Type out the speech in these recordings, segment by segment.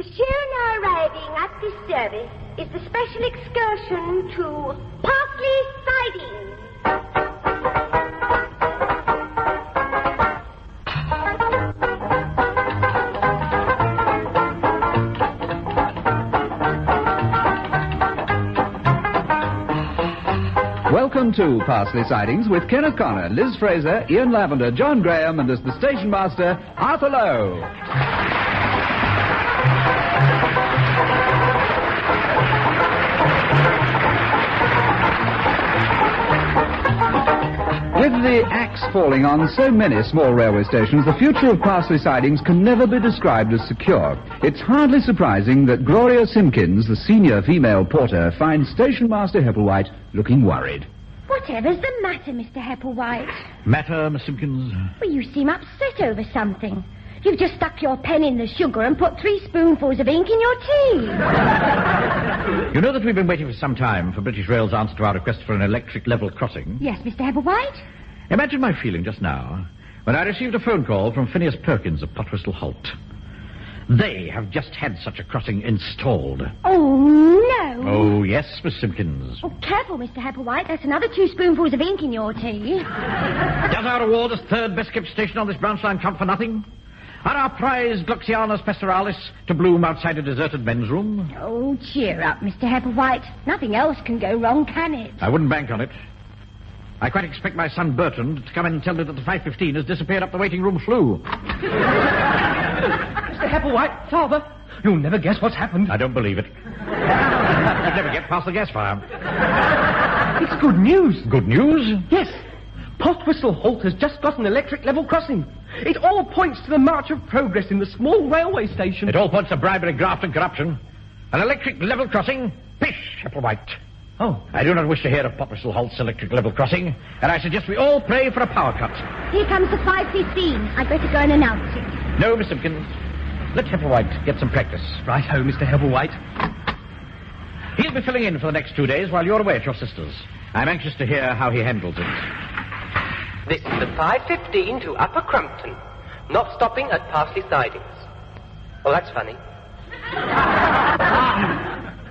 The show now arriving at this service is the special excursion to Parsley Sidings. Welcome to Parsley Sidings with Kenneth Connor, Liz Fraser, Ian Lavender, John Graham, and as the station master, Arthur Lowe. With the axe falling on so many small railway stations, the future of Parsley Sidings can never be described as secure. It's hardly surprising that Gloria Simpkins, the senior female porter, finds Station Master Hepplewhite looking worried. Whatever's the matter, Mr. Hepplewhite? Matter, Miss Simpkins? Well, you seem upset over something. You've just stuck your pen in the sugar and put 3 spoonfuls of ink in your tea. You know that we've been waiting for some time for British Rail's answer to our request for an electric level crossing? Yes, Mr. Hepplewhite? Imagine my feeling just now when I received a phone call from Phineas Perkins of Potwhistle Holt. They have just had such a crossing installed. Oh, no. Oh, yes, Miss Simpkins. Oh, careful, Mr. Hepplewhite. That's another 2 spoonfuls of ink in your tea. Does our award as third best-kept station on this branch line count for nothing? Are our prize Gloxianus pastoralis to bloom outside a deserted men's room? Oh, cheer up, Mr. Hepplewhite. Nothing else can go wrong, can it? I wouldn't bank on it. I quite expect my son Bertrand to come in and tell me that the 5:15 has disappeared up the waiting room flue. Mr. Hepplewhite, Father, you'll never guess what's happened. I don't believe it. You'd never get past the gas fire. It's good news. Good news? Yes. Potwhistle Holt has just got an electric level crossing. It all points to the march of progress in the small railway station. It all points to bribery, graft, and corruption. An electric level crossing? Pish, Hepplewhite. Oh. I do not wish to hear of Potwhistle Holt's electric level crossing, and I suggest we all pray for a power cut. Here comes the 5:15. I'd better go and announce it. No, Miss Simpkins. Let Hepplewhite get some practice. Right-ho, Mr. Hepplewhite. He'll be filling in for the next 2 days while you're away at your sister's. I'm anxious to hear how he handles it. This is the 5:15 to Upper Crumpton, not stopping at Parsley Sidings. Oh, that's funny.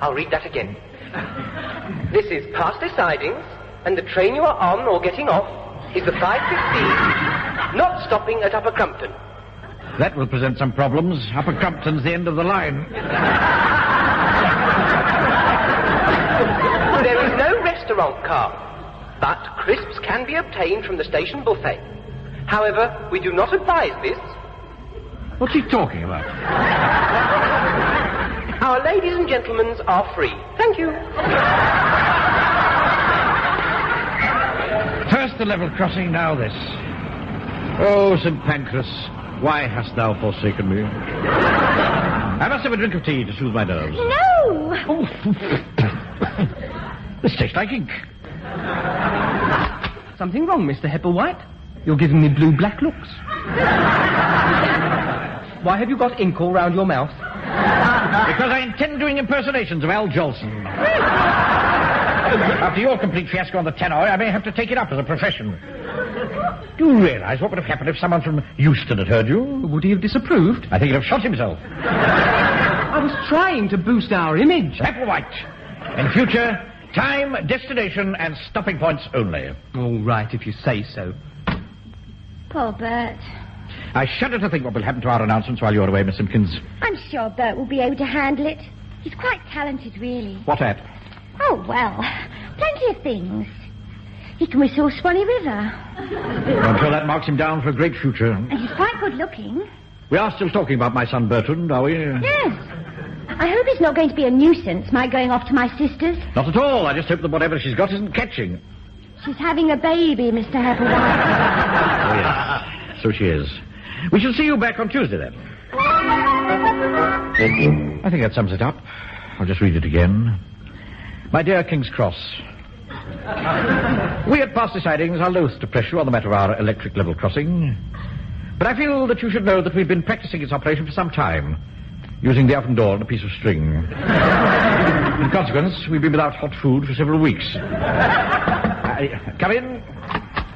I'll read that again. This is Parsley Sidings, and the train you are on or getting off is the 5:15, not stopping at Upper Crumpton. That will present some problems. Upper Crumpton's the end of the line. There is no restaurant car, but crisps can be obtained from the station buffet. However, we do not advise this. What's he talking about? Our ladies and gentlemen are free. Thank you. First the level crossing, now this. Oh, St. Pancras, why hast thou forsaken me? I must have a drink of tea to soothe my nerves. No! Oh. This tastes like ink. Something wrong, Mr. Hepplewhite? You're giving me blue-black looks. Why have you got ink all round your mouth? Because I intend doing impersonations of Al Jolson. After your complete fiasco on the tannoy, I may have to take it up as a profession. Do you realize what would have happened if someone from Euston had heard you? Would he have disapproved? I think he'd have shot himself. I was trying to boost our image. Hepplewhite. In future, time, destination, and stopping points only. All right, if you say so. Poor Bert. I shudder to think what will happen to our announcements while you're away, Miss Simpkins. I'm sure Bert will be able to handle it. He's quite talented, really. What at? Oh, well, plenty of things. He can whistle Swanee River. I'm sure that marks him down for a great future. And he's quite good looking. We are still talking about my son Bertrand, are we? Yes. I hope it's not going to be a nuisance, my going off to my sister's. Not at all. I just hope that whatever she's got isn't catching. She's having a baby, Mr. Hepplewhite. Oh, yes. So she is. We shall see you back on Tuesday, then. I think that sums it up. I'll just read it again. My dear King's Cross, we at Parsley Sidings are loath to press you on the matter of our electric level crossing, but I feel that you should know that we've been practicing its operation for some time, using the oven door and a piece of string. In consequence, we've been without hot food for several weeks. Come in.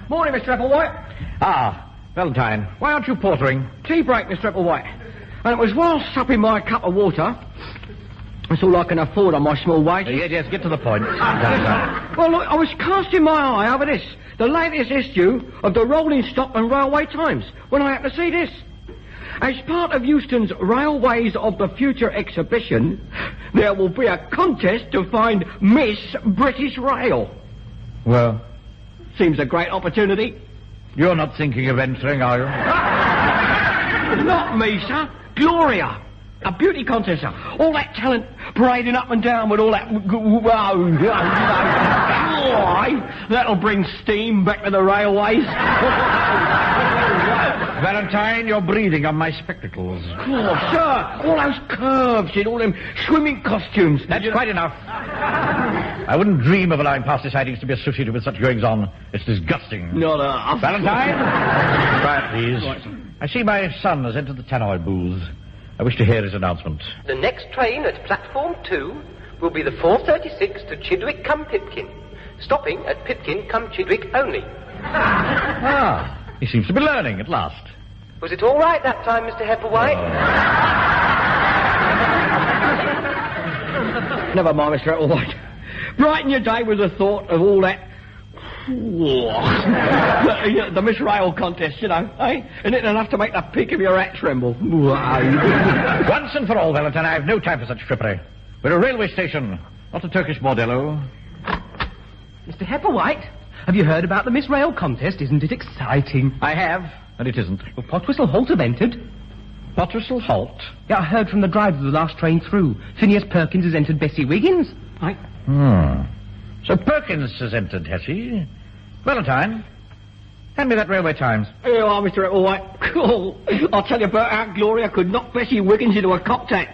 Morning, Mr. Hepplewhite. Ah, Valentine, why aren't you portering? Tea break, Mr. Hepplewhite. And it was while supping my cup of water, that's all I can afford on my small wage. Yes, get to the point. Well, look, I was casting my eye over this, the latest issue of the Rolling Stock and Railway Times, when I happened to see this. As part of Euston's Railways of the Future exhibition, there will be a contest to find Miss British Rail. Well, seems a great opportunity. You're not thinking of entering, are you? Not me, sir. Gloria. A beauty contest, sir. All that talent parading up and down with all that... That'll bring steam back to the railways. Valentine, you're breathing on my spectacles. Oh, sir, all those curves in all them swimming costumes. That's quite enough. I wouldn't dream of allowing Parsley Sidings to be associated with such goings-on. It's disgusting. Not Valentine? Quiet, please. I see my son has entered the tannoy booth. I wish to hear his announcement. The next train at platform 2 will be the 4:36 to Chidwick come Pipkin, stopping at Pipkin come Chidwick only. Ah, he seems to be learning at last. Was it all right that time, Mr. Hepplewhite? Never mind, Mr. Hepplewhite. Brighten your day with the thought of all that... the Miss Rail contest, you know, eh? Isn't it enough to make the peak of your hat tremble? Once and for all, Valentine, I have no time for such frippery. We're a railway station, not a Turkish bordello. Mr. Hepplewhite, have you heard about the Miss Rail contest? Isn't it exciting? I have, and it isn't. Well, Potwhistle Holt have entered. Potwhistle Holt? Yeah, I heard from the driver of the last train through. Phineas Perkins has entered Bessie Wiggins. So Perkins has entered, has he? Valentine, hand me that Railway Times. Here you are, Mr. Hepplewhite. Cool. I'll tell you, Bert, how Gloria could knock Bessie Wiggins into a cocked hat.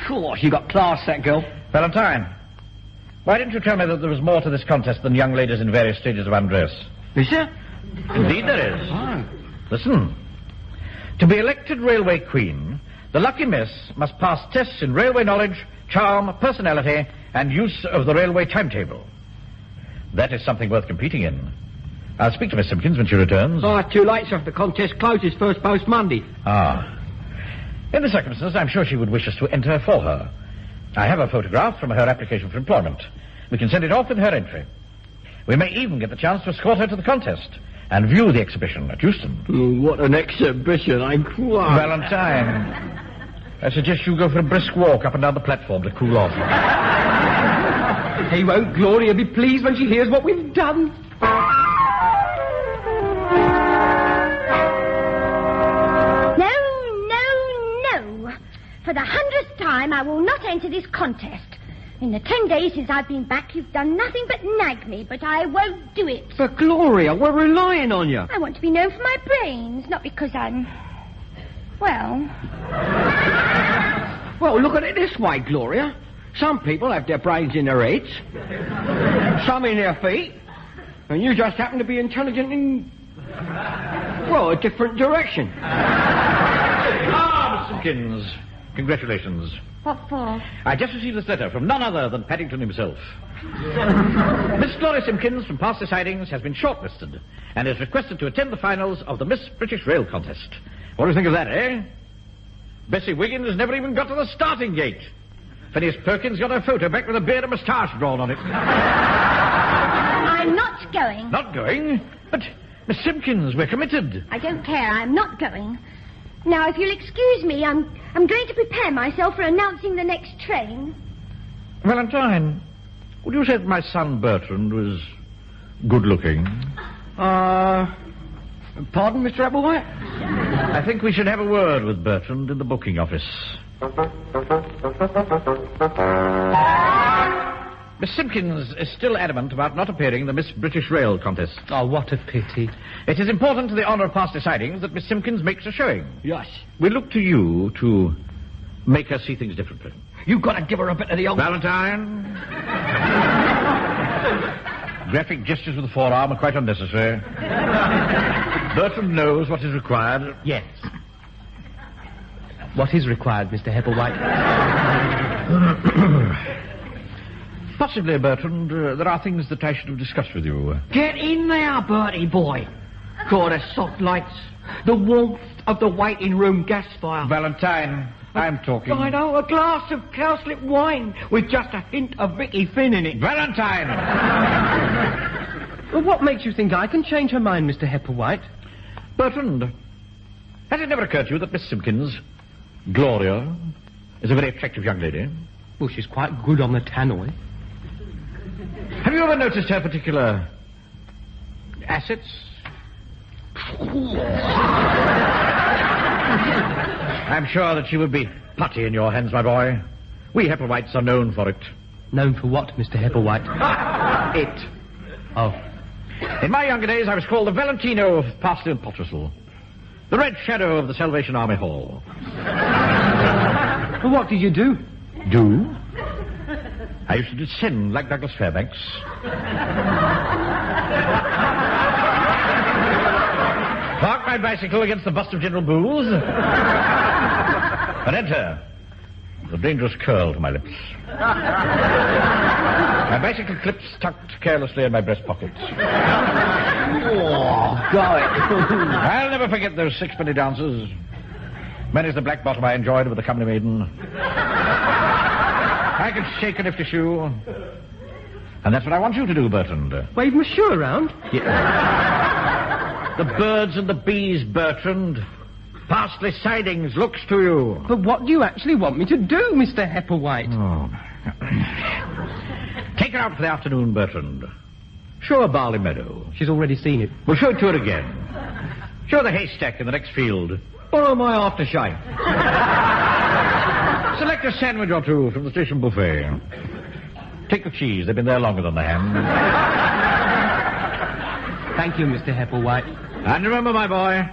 Cool, she got class, that girl. Valentine, why didn't you tell me that there was more to this contest than young ladies in various stages of undress? Is there? Indeed there is. Listen. To be elected Railway Queen, the lucky miss must pass tests in railway knowledge, charm, personality, and use of the railway timetable. That is something worth competing in. I'll speak to Miss Simpkins when she returns. Oh, too late, sir. The contest closes first post Monday. Ah. In the circumstances, I'm sure she would wish us to enter for her. I have a photograph from her application for employment. We can send it off with her entry. We may even get the chance to escort her to the contest and view the exhibition at Euston. What an exhibition, I'm quite... Valentine, I suggest you go for a brisk walk up and down the platform to cool off. Hey, won't Gloria be pleased when she hears what we've done? No. For the 100th time, I will not enter this contest. In the 10 days since I've been back, you've done nothing but nag me, but I won't do it. But, Gloria, we're relying on you. I want to be known for my brains, not because I'm... Well, look at it this way, Gloria. Some people have their brains in their heads, some in their feet, and you just happen to be intelligent in, a different direction. Miss Simpkins, congratulations. what for? I just received this letter from none other than Paddington himself. Miss Gloria Simpkins from Parsley Sidings has been shortlisted and is requested to attend the finals of the Miss British Rail contest. What do you think of that, eh? Bessie Wiggins has never even got to the starting gate. Phineas Perkins got her photo back with a beard and moustache drawn on it. I'm not going. Not going? But, Miss Simpkins, we're committed. I don't care. I'm not going. Now, if you'll excuse me, I'm going to prepare myself for announcing the next train. Valentine, would you say that my son Bertrand was good-looking? Pardon, Mr. Hepplewhite? I think we should have a word with Bertrand in the booking office. Miss Simpkins is still adamant about not appearing in the Miss British Rail contest. Oh, what a pity. It is important to the honour of Parsley Sidings that Miss Simpkins makes a showing. Yes. We look to you to make her see things differently. You've got to give her a bit of the old... Valentine? Graphic gestures with the forearm are quite unnecessary. Bertrand knows what is required. Yes. What is required, Mr. Hepplewhite? Possibly, Bertrand, there are things that I should have discussed with you. Get in there, Bertie boy. God, the soft lights. The warmth of the waiting room gas fire. Valentine, I'm talking. I know, a glass of cowslip wine with just a hint of Vicky Finn in it. Valentine! Well, what makes you think I can change her mind, Mr. Hepplewhite? Bertrand, has it never occurred to you that Miss Simpkins, Gloria, is a very attractive young lady? Well, she's quite good on the tannoy. Have you ever noticed her particular assets? I'm sure that she would be putty in your hands, my boy. We Hepplewhites are known for it. Known for what, Mr. Hepplewhite? It. Oh. In my younger days, I was called the Valentino of Parsley and Pottersall. The Red Shadow of the Salvation Army Hall. Well, what did you do? Do? I used to descend like Douglas Fairbanks. Park my bicycle against the bust of General Booth. And enter with a dangerous curl to my lips. My bicycle clips tucked carelessly in my breast pocket. Oh, God. I'll never forget those sixpenny dances. Many's the black bottom I enjoyed with the comely maiden. I could shake a nifty shoe. And that's what I want you to do, Bertrand. Wave my shoe around? Yeah. The birds and the bees, Bertrand. Parsley Sidings looks to you. But what do you actually want me to do, Mr. Hepplewhite? Oh. Take her out for the afternoon, Bertrand. Show her Barley Meadow. She's already seen it. We'll show it to her again. Show her the haystack in the next field. Borrow my aftershave. Select a sandwich or two from the station buffet. Take the cheese. They've been there longer than the ham. Thank you, Mr. Hepplewhite. And remember, my boy,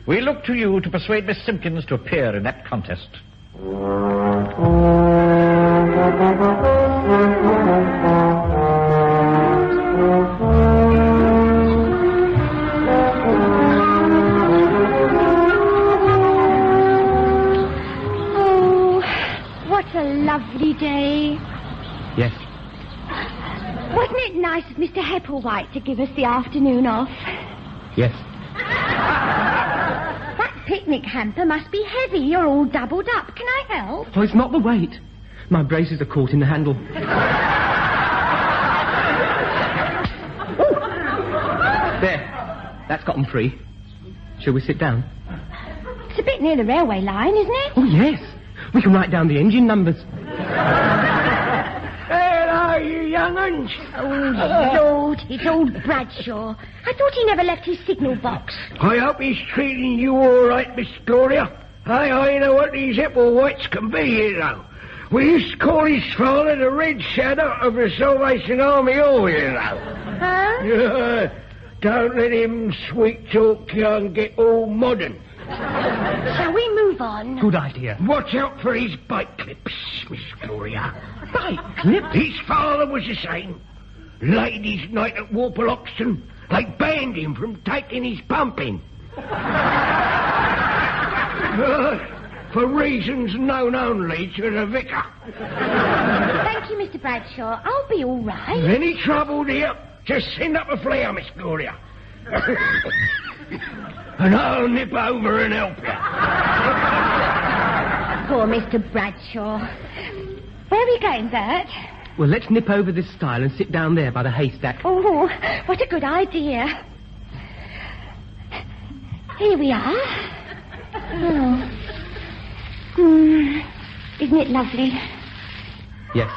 we look to you to persuade Miss Simpkins to appear in that contest. Oh, what a lovely day. Yes. Wasn't it nice of Mr. Hepplewhite to give us the afternoon off? Yes. That picnic hamper must be heavy. You're all doubled up. Can I help? Oh, it's not the weight. My braces are caught in the handle. There. That's got them free. Shall we sit down? It's a bit near the railway line, isn't it? Oh, yes. We can write down the engine numbers. Hello, you young uns. Oh, Lord, it's old Bradshaw. I thought he never left his signal box. I hope he's treating you all right, Miss Gloria. I know what these Hepplewhites can be, you know. We used to call his father the Red Shadow of the Salvation Army Hall, you know. Huh? Don't let him sweet talk you and get all modern. Shall we move on? Good idea. Watch out for his bike clips, Miss Gloria. Bike clips? His father was the same. Ladies' night at Warpaloxton, they banned him from taking his pumping. For reasons known only to the vicar. Thank you, Mr. Bradshaw. I'll be all right. Any trouble, dear? Just send up a flare, Miss Gloria. And I'll nip over and help you. Poor Mr. Bradshaw. Where are we going, Bert? Well, let's nip over this stile and sit down there by the haystack. Oh, what a good idea. Here we are. Oh. Isn't it lovely? Yes.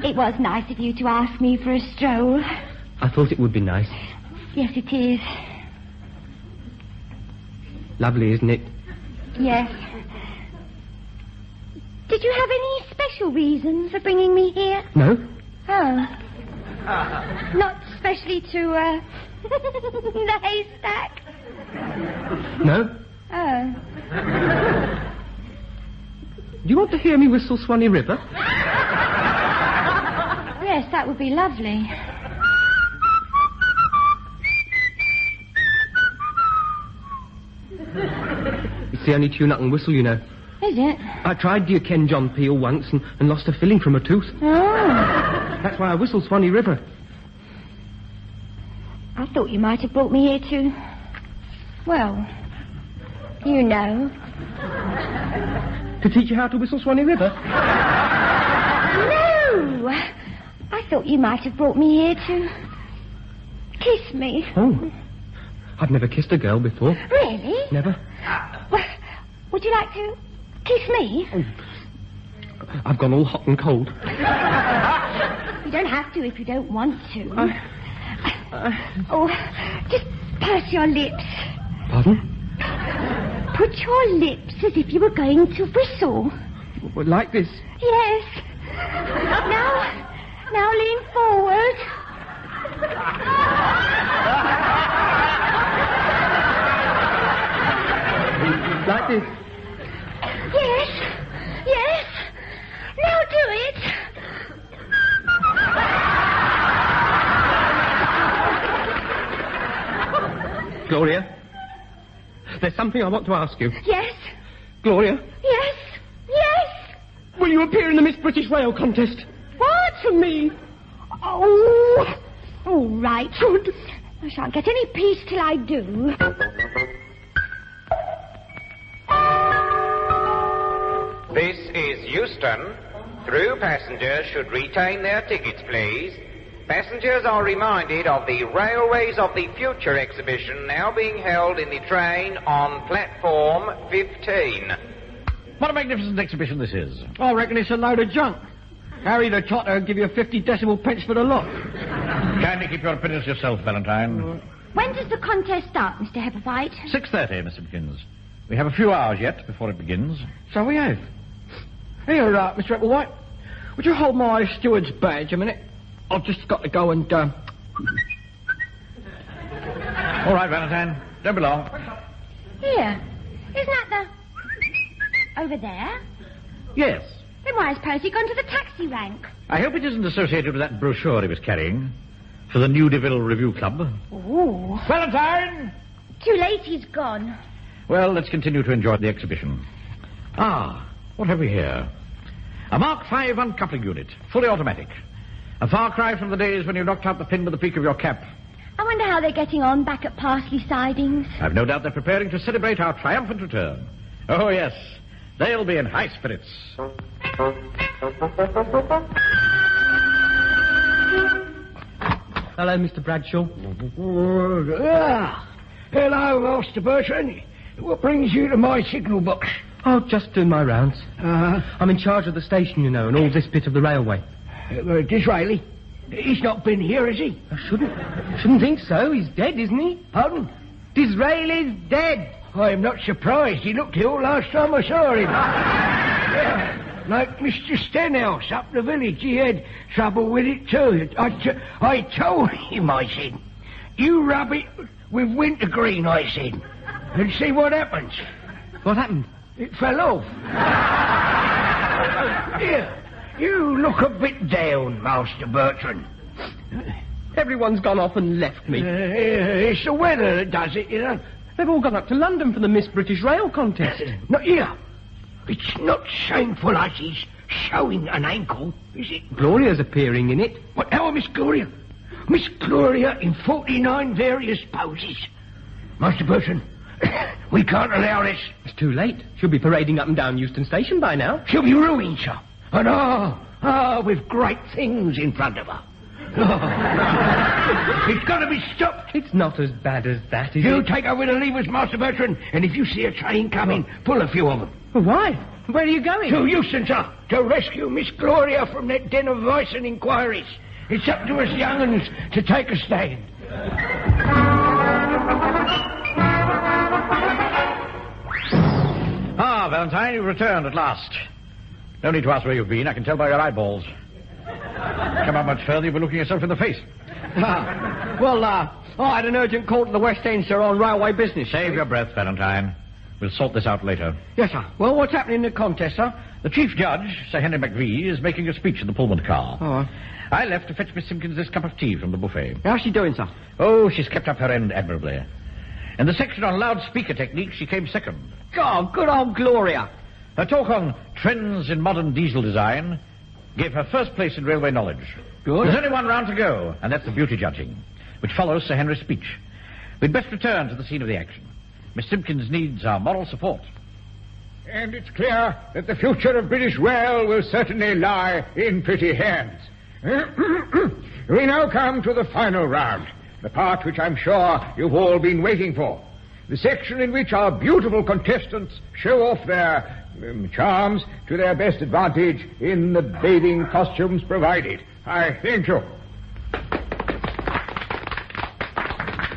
It was nice of you to ask me for a stroll. I thought it would be nice. Yes, it is. Lovely, isn't it? Yes. Did you have any special reason for bringing me here? No? Oh. Not specially to, the haystack? No? Oh. Do you want to hear me whistle Swanee River? Yes, that would be lovely. It's the only tune I can whistle, you know. Is it? I tried Dear Ken John Peel once and lost a filling from a tooth. Oh. That's why I whistle Swanee River. Oh, I thought you might have brought me here to... Well, you know. To teach you how to whistle Swanee River? No! I thought you might have brought me here to... kiss me. Oh. I've never kissed a girl before. Really? Never. Well, would you like to kiss me? I've gone all hot and cold. You don't have to if you don't want to. Oh, just purse your lips. Pardon? Put your lips as if you were going to whistle. Well, like this? Yes. Now lean forward. Like this? Yes. Now do it. Gloria, there's something I want to ask you. Yes. Gloria? Yes. Will you appear in the Miss British Rail contest? What? For me? Oh. All right. Good. I shan't get any peace till I do. This is Euston. Through passengers should retain their tickets, please. Passengers are reminded of the Railways of the Future exhibition now being held in the train on platform 15. What a magnificent exhibition this is. I reckon it's a load of junk. Harry the Totter will give you 50 decimal pence for the lot. Kindly keep your opinions to yourself, Valentine. When does the contest start, Mr. Hepperfight? 6:30, Miss Simpkins. We have a few hours yet before it begins. So we have. Here, Mr. Applewhite, would you hold my steward's badge a minute? I've just got to go and, All right, Valentine. Don't be long. Here. Isn't that the... over there? Yes. Then why has Percy gone to the taxi rank? I hope it isn't associated with that brochure he was carrying for the New Deville Review Club. Ooh. Valentine! Too late, he's gone. Well, let's continue to enjoy the exhibition. What have we here? A Mark V uncoupling unit, fully automatic. A far cry from the days when you knocked out the pin with the peak of your cap. I wonder how they're getting on back at Parsley Sidings. I've no doubt they're preparing to celebrate our triumphant return. Oh, yes. They'll be in high spirits. Hello, Mr. Bradshaw. Hello, Master Bertrand. What brings you to my signal box? Oh, just doing my rounds. I'm in charge of the station, you know, and all this bit of the railway. Disraeli? He's not been here, has he? I shouldn't think so. He's dead, isn't he? Pardon? Disraeli's dead. I'm not surprised. He looked ill last time I saw him. Yeah. Like Mr. Stenhouse up the village. He had trouble with it, too. I told him, I said, you rub it with wintergreen, I said, and see what happens. What happened? It fell off. Here, you look a bit down, Master Bertrand. Everyone's gone off and left me. It's the weather that does it, you know. They've all gone up to London for the Miss British Rail contest. Not here. It's not shameful as he's showing an ankle, is it? Gloria's appearing in it. What, our Miss Gloria? Miss Gloria in 49 various poses. Master Bertrand, we can't allow this. It's too late. She'll be parading up and down Euston Station by now. She'll be ruined, sir. And with great things in front of her. It's got to be stopped. It's not as bad as that, is You it? take over the levers, Master Bertrand, and if you see a train coming, pull a few of them. Well, why? Where are you going? To Euston, sir, to rescue Miss Gloria from that den of vice and inquiries. It's up to us young uns to take a stand. Valentine, you've returned at last. No need to ask where you've been. I can tell by your eyeballs. Come out much further, you'll be looking yourself in the face. I had an urgent call to the West End, sir, on railway business. Save your breath, Valentine. We'll sort this out later. Yes, sir. Well, what's happening in the contest, sir? The Chief Judge, Sir Henry McVie, is making a speech in the Pullman car. Oh. I left to fetch Miss Simpkins this cup of tea from the buffet. How's she doing, sir? Oh, she's kept up her end admirably. In the section on loudspeaker technique, she came second. God, good old Gloria. Her talk on trends in modern diesel design gave her first place in railway knowledge. Good. There's only one round to go, and that's the beauty judging. which follows Sir Henry's speech. We'd best return to the scene of the action. Miss Simpkins needs our moral support. And it's clear that the future of British rail will certainly lie in pretty hands. We now come to the final round, the part which I'm sure you've all been waiting for. The section in which our beautiful contestants show off their charms to their best advantage in the bathing costumes provided. I thank you.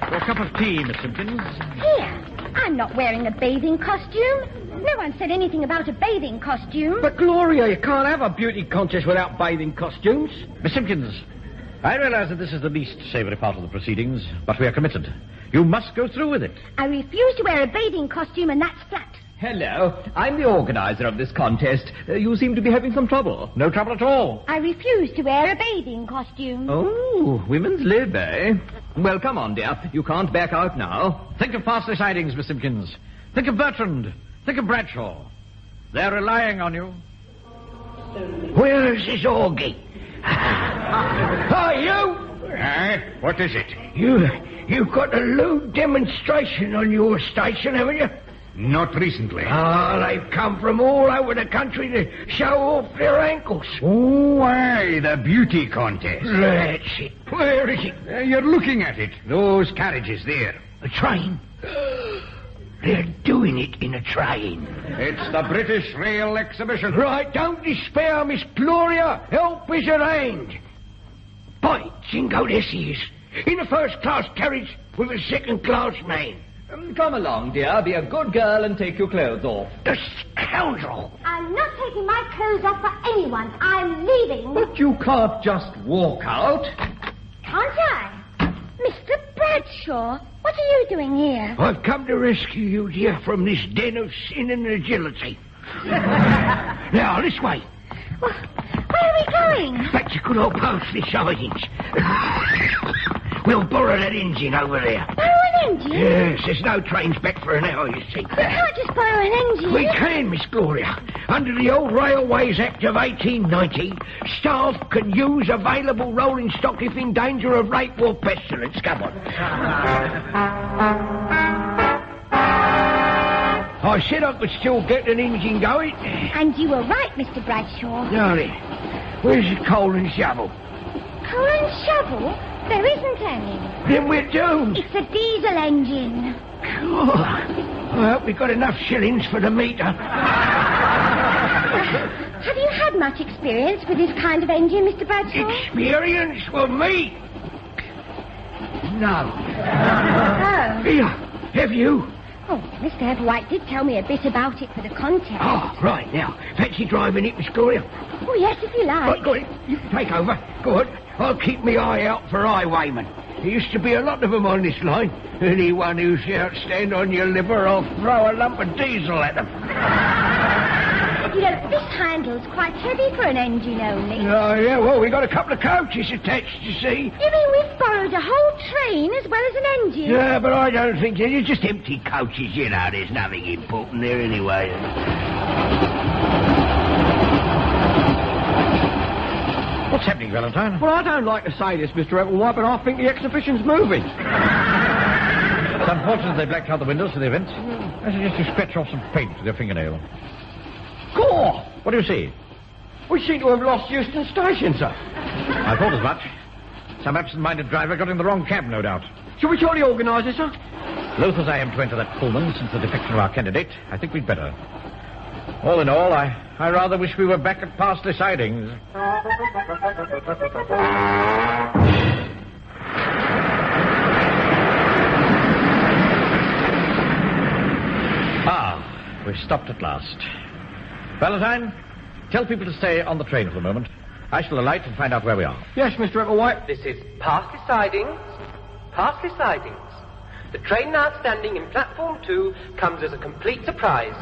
Your cup of tea, Miss Simpkins. Here, I'm not wearing a bathing costume. No one said anything about a bathing costume. But, Gloria, you can't have a beauty contest without bathing costumes. Miss Simpkins, I realize that this is the least savoury part of the proceedings, but we are committed. You must go through with it. I refuse to wear a bathing costume, and that's flat. Hello, I'm the organizer of this contest. You seem to be having some trouble. No trouble at all. I refuse to wear a bathing costume. Oh, women's lib, eh? Well, come on, dear. You can't back out now. Think of Parsley Sidings, Miss Simpkins. Think of Bertrand. Think of Bradshaw. They're relying on you. Where's this orgy? Hi, you! Aye, what is it? You've got a lewd demonstration on your station, haven't you? Not recently. They've come from all over the country to show off their ankles. Oh, aye, the beauty contest. That's it. Where is it? You're looking at it. Those carriages there. A train? They're doing it in a train. It's the British Rail Exhibition. Right, don't despair, Miss Gloria. Help is at hand. By jingo, there she is. In a first-class carriage with a second-class man. Come along, dear. Be a good girl and take your clothes off. The scoundrel. I'm not taking my clothes off for anyone. I'm leaving. But you can't just walk out. Can't I? Mr. Bradshaw, what are you doing here? I've come to rescue you, dear, from this den of sin and agility. Now, this way. Well, where are we going? Back to good old Parsley Sidings. We'll borrow that engine over there. Borrow an engine? Yes, there's no trains back for an hour, you see. We can't just borrow an engine. We can, Miss Gloria. Under the old Railways Act of 1890, staff can use available rolling stock if in danger of rape or pestilence. Come on. I said I could still get an engine going. And you were right, Mr. Bradshaw. Now then, where's the coal and shovel? Coal and shovel? There isn't any. Then we're doomed. It's a diesel engine. Oh, I hope we got enough shillings for the meter. Have you had much experience with this kind of engine, Mr. Bradshaw? Experience with me? No. Oh. Here, have you? Oh, Mr. Everwhite did tell me a bit about it for the contest. Oh, right, now, fancy driving it, Miss Gloria? Oh, yes, if you like. Right, go on, you take over. Go on. I'll keep my eye out for highwaymen. There used to be a lot of them on this line. Anyone who shouts stand on your liver, I'll throw a lump of diesel at them. You know, this handle's quite heavy for an engine only. Oh, yeah, well, we got a couple of coaches attached, you see. You mean we've borrowed a whole train as well as an engine? Yeah, but I don't think they're just empty coaches, you know. There's nothing important there anyway. What's happening, Valentine? Well, I don't like to say this, Mr. Everwhite, but I think the exhibition's moving. It's unfortunate they blacked out the windows for the event. I suggest you scratch off some paint with your fingernail. Gore! What do you see? We seem to have lost Euston Station, sir. I thought as much. Some absent-minded driver got in the wrong cab, no doubt. Shall we tell the organiser, sir? Loath as I am to enter that Pullman since the defection of our candidate, I think we'd better. All in all, I rather wish we were back at Parsley Sidings. We've stopped at last. Valentine, tell people to stay on the train for the moment. I shall alight and find out where we are. Yes, Mr. Everwhite. This is Parsley Sidings. Parsley Sidings. The train now standing in platform 2 comes as a complete surprise.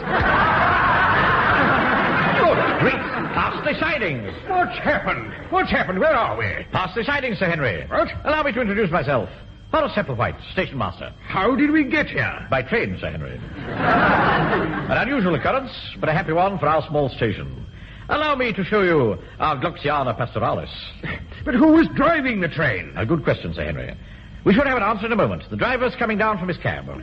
Good grief! Parsley Sidings! What's happened? What's happened? Where are we? Parsley Sidings, Sir Henry. What? Allow me to introduce myself. Horace Applewhite, station master. How did we get here? By train, Sir Henry. An unusual occurrence, but a happy one for our small station. Allow me to show you our Gloxiana Pastoralis. But who was driving the train? A good question, Sir Henry. We should have an answer in a moment. The driver's coming down from his cab. Oh,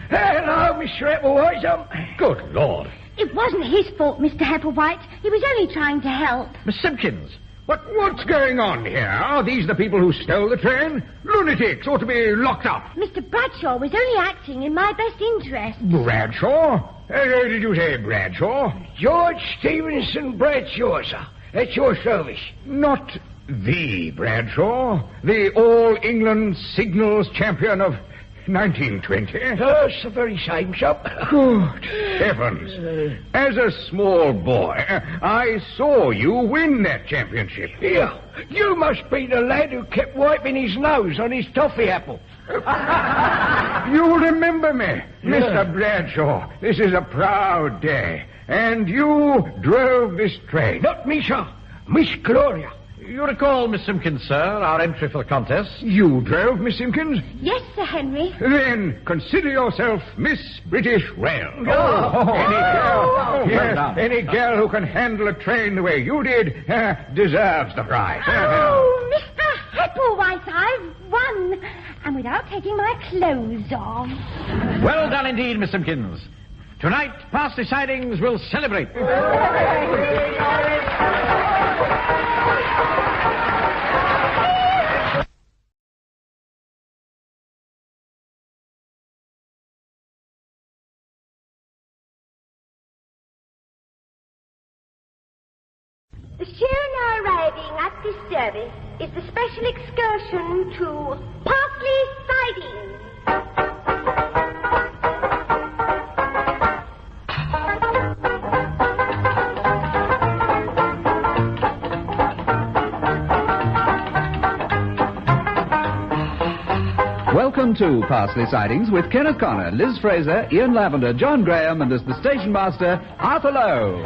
hello, Mr. Applewhite. Good Lord. It wasn't his fault, Mr. Hepplewhite. He was only trying to help. Miss Simpkins. What's going on here? Are these the people who stole the train? Lunatics ought to be locked up. Mr. Bradshaw was only acting in my best interest. Bradshaw? Did you say Bradshaw? George Stevenson Bradshaw, sir. At your service. Not the Bradshaw. The All England Signals Champion of 1920. That's the very same, sir. Good heavens. As a small boy, I saw you win that championship. Here, you must be the lad who kept wiping his nose on his toffee apple. You'll remember me, Mr. Bradshaw. This is a proud day. And you drove this train. Not me, sir. Miss Gloria. You recall, Miss Simpkins, sir, our entry for the contest? You drove, Miss Simpkins? Yes, Sir Henry. Then consider yourself Miss British Rail. Any girl who can handle a train the way you did deserves the prize. Oh, Mr. Hepplewhite, I've won. And without taking my clothes off. Well done indeed, Miss Simpkins. Tonight, Parsley Sidings will celebrate. The show now arriving at this service is the special excursion to Parsley Sidings. Welcome to Parsley Sidings with Kenneth Connor, Liz Fraser, Ian Lavender, John Graham, and as the station master, Arthur Lowe.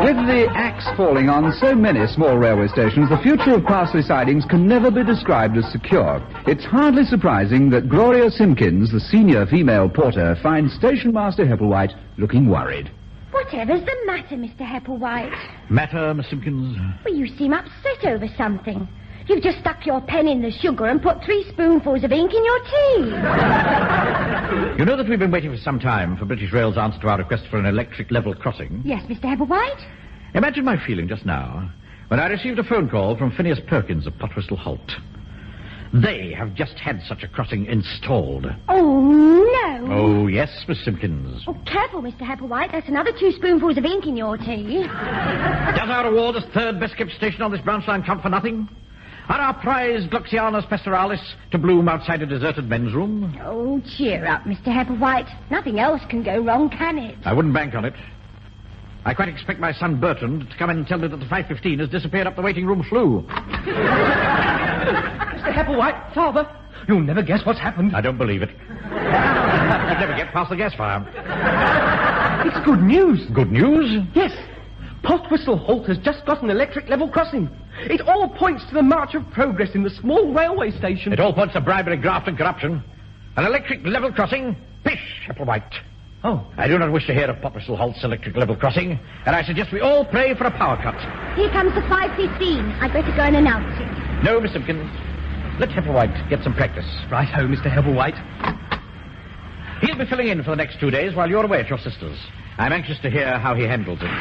With the axe falling on so many small railway stations, the future of Parsley Sidings can never be described as secure. It's hardly surprising that Gloria Simpkins, the senior female porter, finds Station Master Hepplewhite looking worried. Whatever's the matter, Mr. Hepplewhite? Matter, Miss Simpkins? Well, you seem upset over something. You've just stuck your pen in the sugar and put 3 spoonfuls of ink in your tea. You know that we've been waiting for some time for British Rail's answer to our request for an electric level crossing? Yes, Mr. Hepplewhite? Imagine my feeling just now when I received a phone call from Phineas Perkins of Potwhistle Holt. They have just had such a crossing installed. Oh, no. Oh, yes, Miss Simpkins. Oh, careful, Mr. Hepplewhite. That's another 2 spoonfuls of ink in your tea. Does our award as third best kept station on this branch line count for nothing? Are our prize Gloxianus pastoralis to bloom outside a deserted men's room? Oh, cheer up, Mr. Hepplewhite. Nothing else can go wrong, can it? I wouldn't bank on it. I quite expect my son Bertrand to come in and tell me that the 5:15 has disappeared up the waiting room flue. Mr. Hepplewhite, Father, you'll never guess what's happened. I don't believe it. You'd never get past the gas fire. It's good news. Good news? Yes. Potwhistle Holt has just got an electric level crossing. It all points to the march of progress in the small railway station. It all points to bribery, graft, and corruption. An electric level crossing? Pish, Hepplewhite. Oh. I do not wish to hear of Potwhistle Holt's electric level crossing, and I suggest we all pray for a power cut. Here comes the 5:15. I'd better go and announce it. No, Miss Simpkins. Let Hepplewhite get some practice. Right-ho, Mr. Hepplewhite. He'll be filling in for the next 2 days while you're away at your sister's. I'm anxious to hear how he handles it.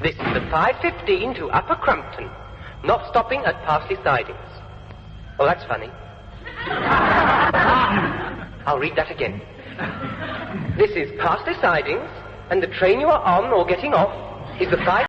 This is the 5:15 to Upper Crumpton, not stopping at Parsley Sidings. Oh, that's funny. I'll read that again. This is Parsley Sidings, and the train you are on or getting off is the 5...